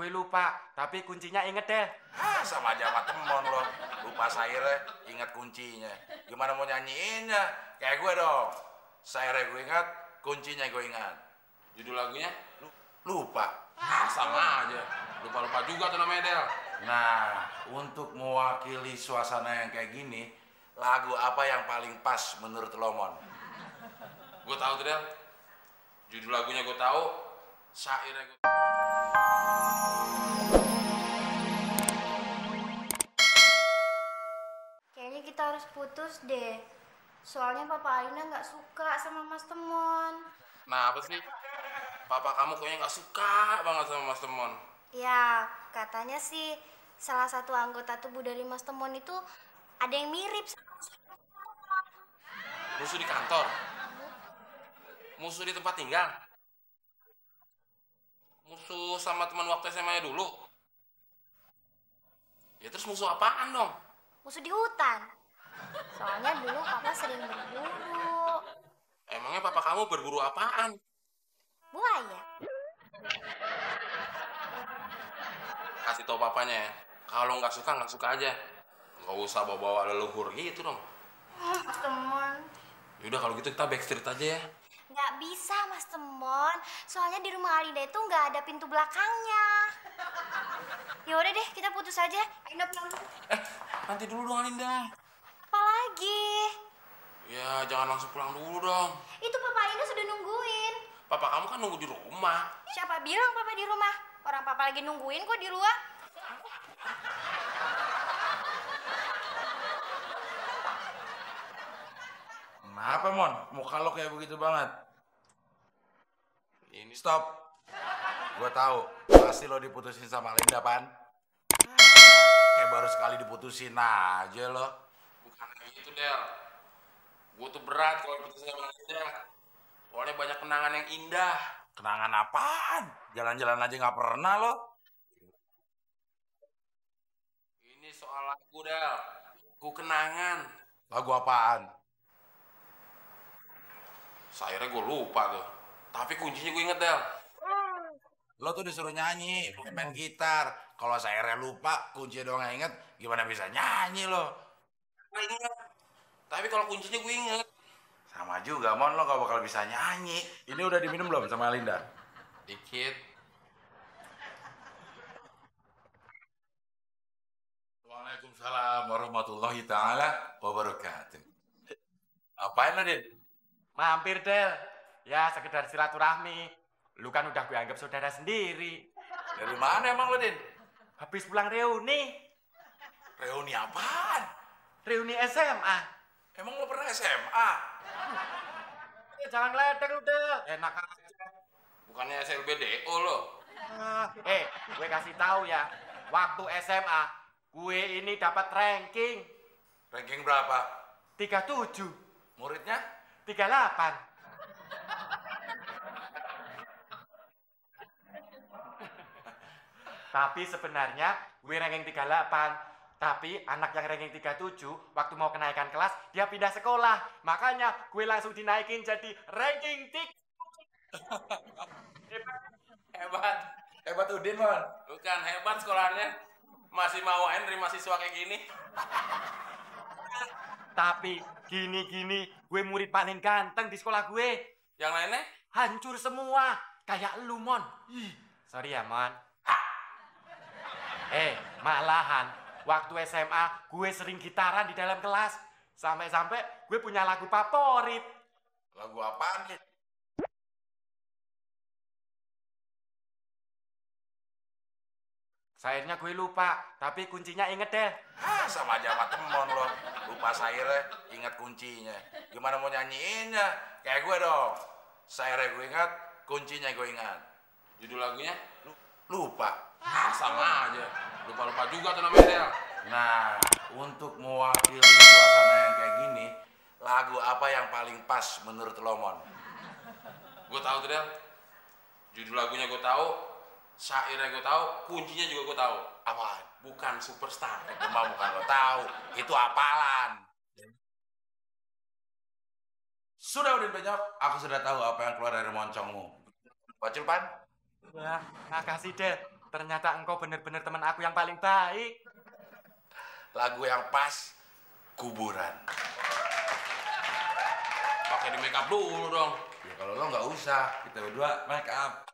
gue lupa, tapi kuncinya inget deh. Sama aja sama temon lo. Lupa sairnya, ingat kuncinya. Gimana mau nyanyiinnya? Kayak gue dong. Sairnya gue ingat, kuncinya gue ingat. Judul lagunya? Lupa. Sama aja. Lupa-lupa juga tuh namanya, Del. Nah, untuk mewakili suasana yang kayak gini, lagu apa yang paling pas menurut lo, Mon? Gue tahu tuh, Del. Judul lagunya gue tahu, syairnya gue. Kayaknya kita harus putus deh. Soalnya Papa Alina nggak suka sama Mas Temon. Nah, apa sih? Papa kamu kayaknya nggak suka banget sama Mas Temon. Ya, katanya sih salah satu anggota tubuh dari Mas Temon itu ada yang mirip. Musuh di kantor? Musuh di tempat tinggal? Musuh sama teman waktu SMA dulu? Ya terus musuh apaan dong? Musuh di hutan. Soalnya dulu Papa sering berburu. Emangnya papa kamu berburu apaan? Buaya. Kasih tau papanya ya. Kalau nggak suka aja. Nggak usah bawa-bawa leluhur gitu dong. Mas Temon. Yaudah kalau gitu kita backstreet aja ya. Nggak bisa Mas Temon. Soalnya di rumah Alinda itu nggak ada pintu belakangnya. Ya udah deh, kita putus aja. Alinda pulang dulu. Nanti dulu dong Alinda. Apa lagi? Ya jangan langsung pulang dulu dong. Itu Papa Alinda sudah nungguin. Papa kamu kan nunggu di rumah. Siapa bilang Papa di rumah? Orang Papa lagi nungguin kok di luar. Kenapa, Mon? Muka lo kayak begitu banget. Ini Stop. Gue tahu, pasti lo diputusin sama Linda, Pan. Kayak baru sekali diputusin aja lo. bukan kayak gitu Del. Gue tuh berat kalau diputusin sama Alinda. Soalnya banyak kenangan yang indah. Kenangan apaan? Jalan-jalan aja nggak pernah lo. Ini soal lagu Del. Ku kenangan. Lagu apaan? Akhirnya gue lupa tuh. Tapi kuncinya gue inget Del. Lo tuh disuruh nyanyi, bukan main gitar. Kalau saya lupa, kunci doang yang inget, gimana bisa nyanyi lo? Gue inget. Tapi kalau kuncinya gue inget. Sama juga, Mon, lo gak bakal bisa nyanyi. Ini udah diminum belum sama Linda? Dikit. Waalaikumsalam warahmatullahi ta'ala wabarakatuh. Apain lo, Din? Mampir, Del. Ya, sekedar silaturahmi. Lu kan udah gue anggap saudara sendiri. Dari mana emang lo, Din? Habis pulang reuni. Reuni apaan? Reuni SMA. Emang lo pernah SMA? Jangan ngeledek lu, Del. Enak aja. Bukannya SLBDO lo. Gue kasih tahu ya. Waktu SMA, gue ini dapat ranking Ranking berapa? 37, Muridnya? 38. Tapi sebenarnya gue ranking 38. Tapi anak yang ranking 37 waktu mau kenaikan kelas dia pindah sekolah. Makanya gue langsung dinaikin jadi ranking 3. Hebat. Hebat Udin, Mon. Bukan hebat sekolahnya. Masih mau nerima siswa kayak gini. Tapi gini-gini gue murid paling ganteng di sekolah gue. Yang lainnya? Hancur semua. Kayak lu, Mon. Sorry ya, Mon. Malahan waktu SMA gue sering gitaran di dalam kelas. Sampai-sampai gue punya lagu favorit. Lagu apaan, Din? Sairnya gue lupa, tapi kuncinya inget deh. Sama aja sama temon lo. Lupa sairnya, ingat kuncinya. Gimana mau nyanyiinnya? Kayak gue dong. Sairnya gue ingat, kuncinya gue ingat. Judul lagunya? Lupa. Sama aja. Lupa-lupa juga tuh namanya Del. Nah, untuk mewakili suasana yang kayak gini, lagu apa yang paling pas menurut lo, Mon? Gue tahu tuh Del. Judul lagunya gue tahu, syairnya gue tahu, kuncinya juga gue tahu. Apaan? Bukan Superstar. Itu mah bukan lo tahu, itu hafalan. Sudah Udin Penyok, aku sudah tahu apa yang keluar dari moncongmu. Bocil, Pan? Ya, makasih, Del. Ternyata engkau benar-benar teman aku yang paling baik. Lagu yang pas, kuburan. Pakai di make up dulu dong. Ya kalau lo nggak usah, kita berdua make up.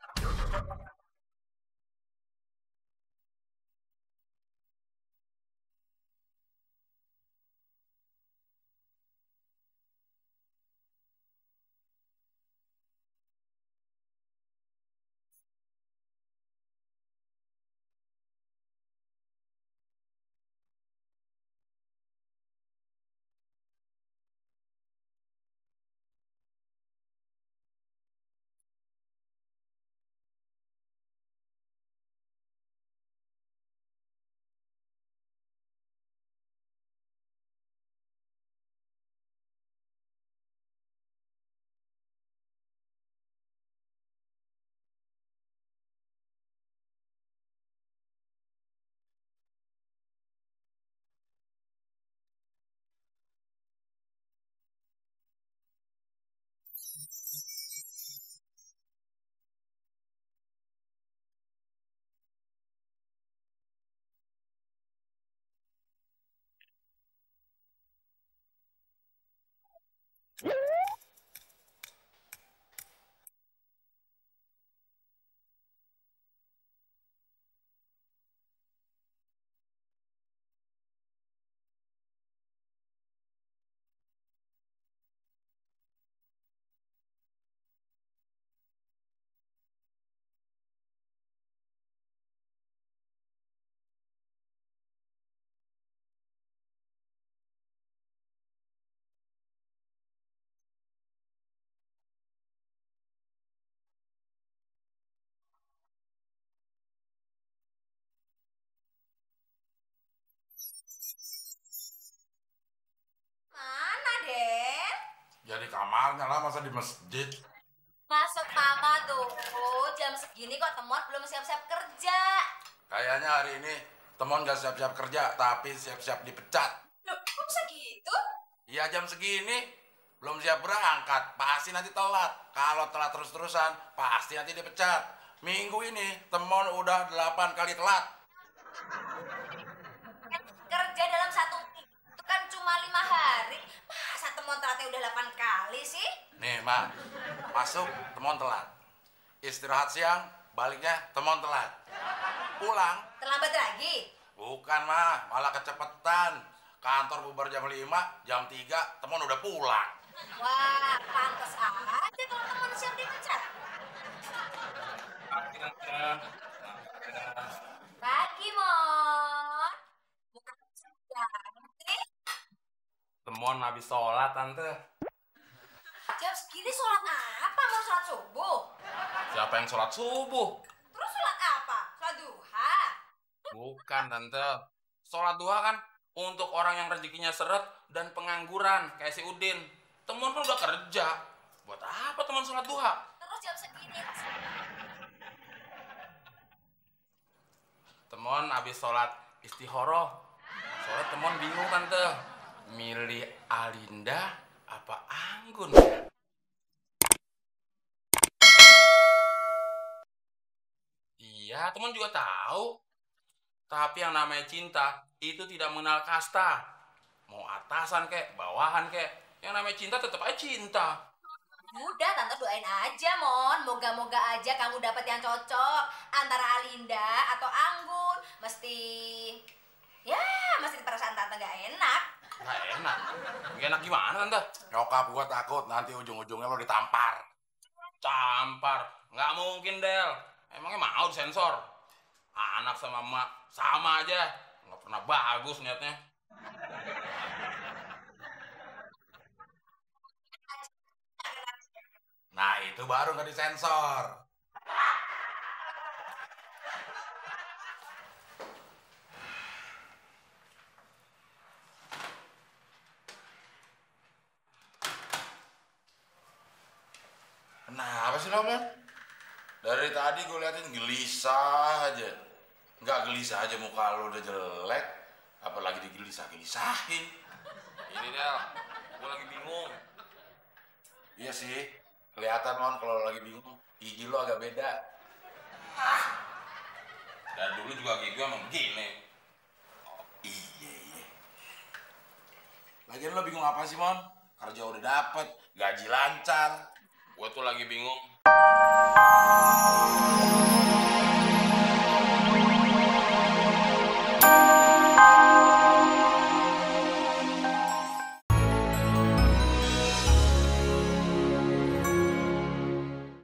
Mana, Den? Ya di kamarnya lah, masa di masjid? Masuk mama tuh. Jam segini kok temuan belum siap-siap kerja. Kayaknya hari ini Temon nggak siap-siap kerja, tapi siap-siap dipecat. Loh, kok bisa gitu? Iya jam segini, belum siap berangkat, pasti nanti telat. Kalau telat terus-terusan, pasti nanti dipecat. Minggu ini Temon udah 8 kali telat. Kerja dalam satu minggu itu kan cuma 5 hari. Masa temuan telatnya udah 8 kali sih? Nih, Ma, masuk Temon telat. Istirahat siang, baliknya Temon telat. Pulang, Terlambat lagi? bukan, Ma, malah kecepetan. Kantor bubar jam 5, jam 3, Temon udah pulang. Wah, pantas aja kalau teman siap dipecat. Pagi, Mon. Muka sudah nanti. Temon habis sholat, Tante. Jam segini sholat apa? Mau sholat subuh? Siapa yang sholat subuh? Terus sholat apa? Sholat duha? Bukan, Tante. Sholat duha kan untuk orang yang rezekinya seret dan pengangguran, kayak si Udin. Temon kan udah kerja. Buat apa Temon sholat duha? Terus jam segini. Temon habis sholat istihoroh. Soalnya Temon bingung, Tante. Milih Alinda apa Anggun? Iya, Temon juga tahu. Tapi yang namanya cinta itu tidak mengenal kasta. Mau atasan kek, bawahan kek. Yang namanya cinta tetap aja cinta. Udah, Tante doain aja, Mon. Moga-moga aja kamu dapat yang cocok antara Alinda atau Anggun. Mesti perasaan Tante gak enak. Gak enak. Gak enak gimana, Tante? Nyokap gua takut nanti ujung-ujungnya lo ditampar. Campar. Nggak mungkin, Del. Emangnya mau disensor? Anak sama emak sama aja. Nggak pernah bagus niatnya. Nah itu baru nggak disensor. Kenapa sih lo, Man? Dari tadi gue liatin gelisah aja. Nggak gelisah aja muka lo udah jelek. Apalagi digelisah-gelisahin. Ini, Del. Gue lagi bingung. Iya sih, kelihatan, Mon, kalau lagi bingung. Gigi lo agak beda. Dari dulu juga gigi gue emang begini. Iya. Lagian lo bingung apa sih, Mon? Kerja udah dapet, gaji lancar. Gue tuh lagi bingung.